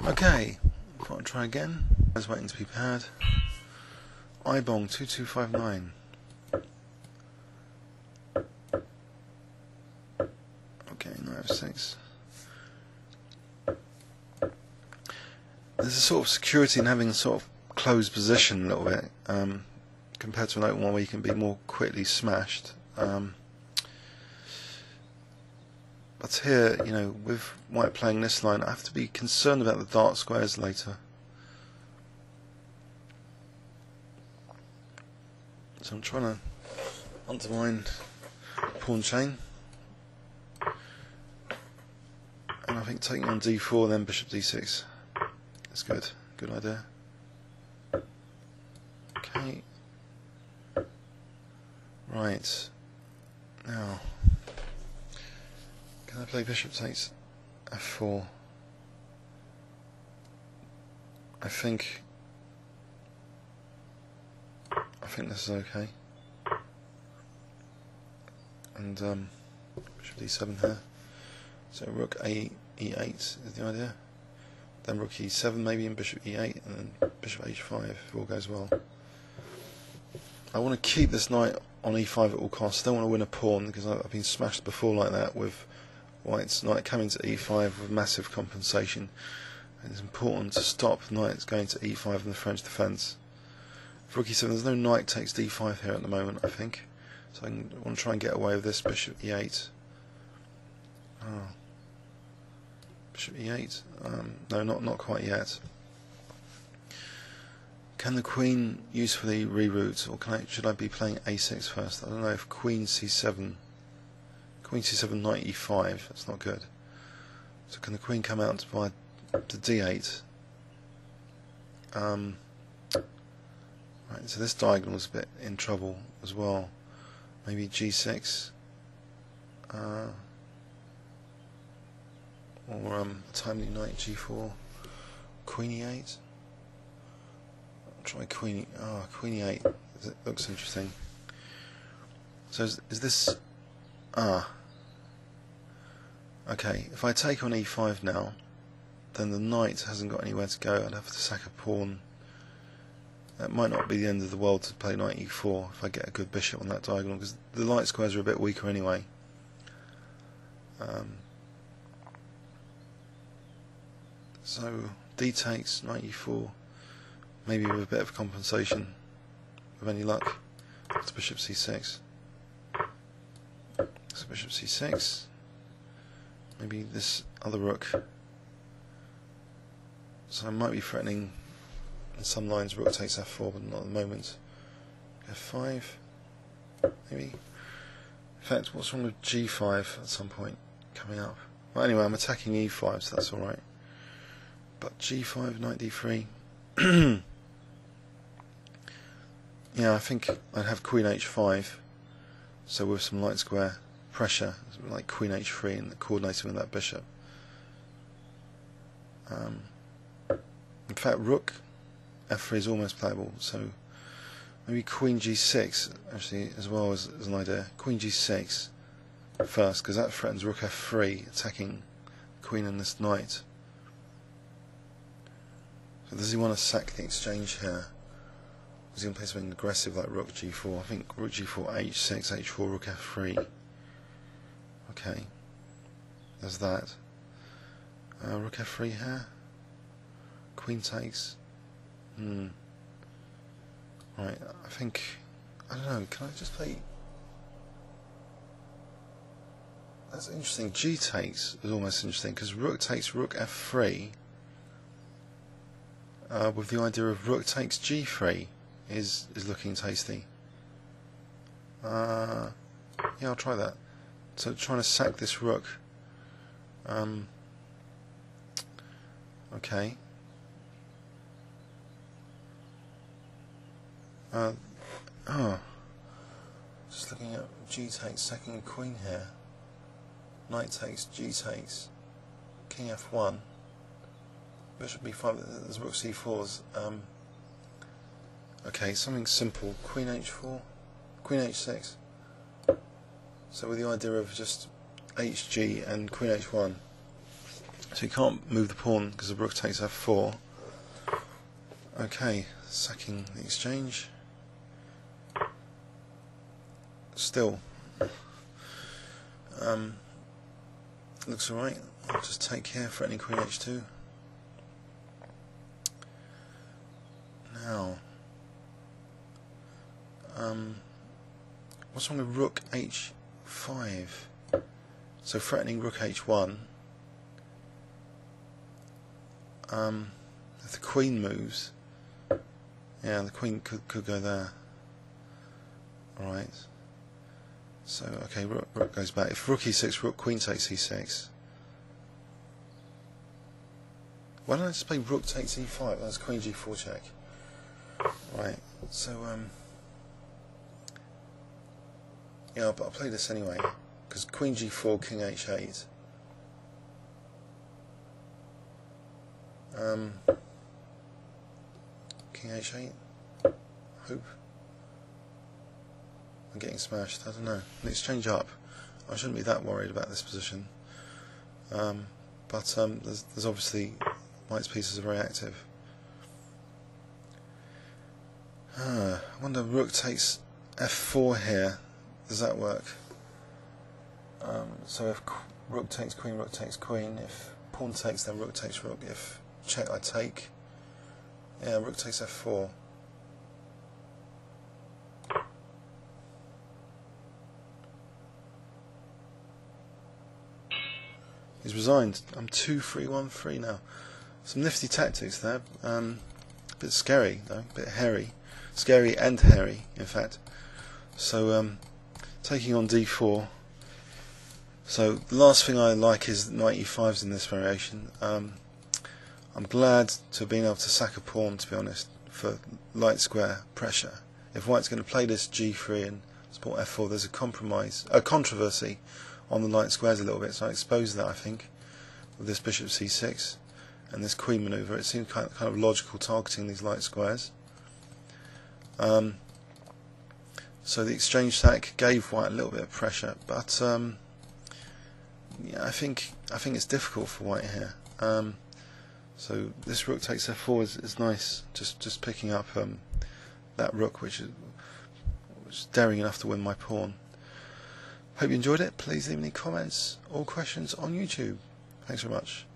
Okay, I'll try again. I was waiting to be paired. iBong 2259. Okay, Nf6. There's a sort of security in having a sort of closed position a little bit, compared to an open one where you can be more quickly smashed. But here, you know, with white playing this line, I have to be concerned about the dark squares later. So I'm trying to undermine pawn chain, and I think taking on d4 then bishop d6 is good. Good idea. Okay. Right. Now, can I play bishop takes f4? I think this is okay. And bishop d7 here. So rook e8 is the idea. Then rook e7 maybe, and bishop e8, and then bishop h5 if all goes well. I want to keep this knight on e5 at all costs. I don't want to win a pawn because I've been smashed before like that with white's knight coming to e5 with massive compensation. And it's important to stop knights going to e5 in the French defence. For rook e7, there's no knight takes d5 here at the moment, I think. So I want to try and get away with this bishop e8. Oh. Bishop e8. No, not quite yet. Can the queen usefully reroute, or should I be playing a6 first? I don't know if queen c7, knight e5. That's not good. So can the queen come out to d8? Right, so this diagonal is a bit in trouble as well. Maybe g6, or a timely knight g4, queen e8. Try queen e8. It looks interesting. So is this okay, if I take on e5 now, then the knight hasn't got anywhere to go. I'd have to sack a pawn. That might not be the end of the world to play knight e4 if I get a good bishop on that diagonal, because the light squares are a bit weaker anyway. So d takes, knight e4, maybe with a bit of compensation, with any luck. It's bishop c6. So bishop c6. Maybe this other rook. So I might be threatening in some lines rook takes f4, but not at the moment. f5, maybe. In fact, what's wrong with g5 at some point coming up? Well, anyway, I'm attacking e5, so that's alright. But g5, knight d3. Yeah, I think I'd have queen h5, so with some light square pressure, like queen h3 and coordinating with that bishop. In fact, rook f3 is almost playable, so maybe queen g6 actually as well as an idea. Queen g6 first, because that threatens rook f3, attacking queen and this knight. So does he want to sack the exchange here? Is he going to play something aggressive like rook g4? I think rook g4, h6, h4, rook f3. Okay, there's that. Rook f3 here. Queen takes. Right, I think, I don't know, can I just play... That's interesting. G takes is almost interesting, because rook takes rook f3 with the idea of rook takes g3 is looking tasty. Yeah, I'll try that. So trying to sack this rook. Okay. Just looking at g takes, sacking a queen here. Knight takes, g takes, king f1, bishop b5. There's rook c4s. Okay, something simple. Queen h4, queen h6. So with the idea of just hg and queen h1. So you can't move the pawn because the rook takes f4. Okay, sacking the exchange. Still, looks alright. I'll just take here, threatening queen h2. Now, what's wrong with rook h5? So threatening rook h1. If the queen moves, yeah, the queen could go there. Alright. So, okay, rook goes back. If rook e6, rook queen takes e6. Why don't I just play rook takes e5? That's queen g4 check. Right, so, yeah, I'll play this anyway, because queen g4, king h8. King h8. Hope. I'm getting smashed. I don't know. An exchange up. I shouldn't be that worried about this position. But there's obviously White's pieces are very active. I wonder rook takes f4 here. Does that work? So if rook takes queen, rook takes queen. If pawn takes, then rook takes rook. If check, I take. Yeah, rook takes f4. He's resigned. I'm 2-3-1-3 now. Some nifty tactics there. A bit scary though, a bit hairy. Scary and hairy, in fact. So taking on d4. So the last thing I like is knight e5s in this variation. I'm glad to have been able to sack a pawn, to be honest, for light square pressure. If White's going to play this g3 and support f4, there's a controversy on the light squares a little bit, so I exposed that, I think, with this bishop c6 and this queen maneuver. It seemed kind of logical targeting these light squares. So the exchange sack gave White a little bit of pressure, but yeah, I think it's difficult for White here. So this rook takes f4 is nice, just picking up that rook, which is daring enough to win my pawn. Hope you enjoyed it. Please leave any comments or questions on YouTube. Thanks very much.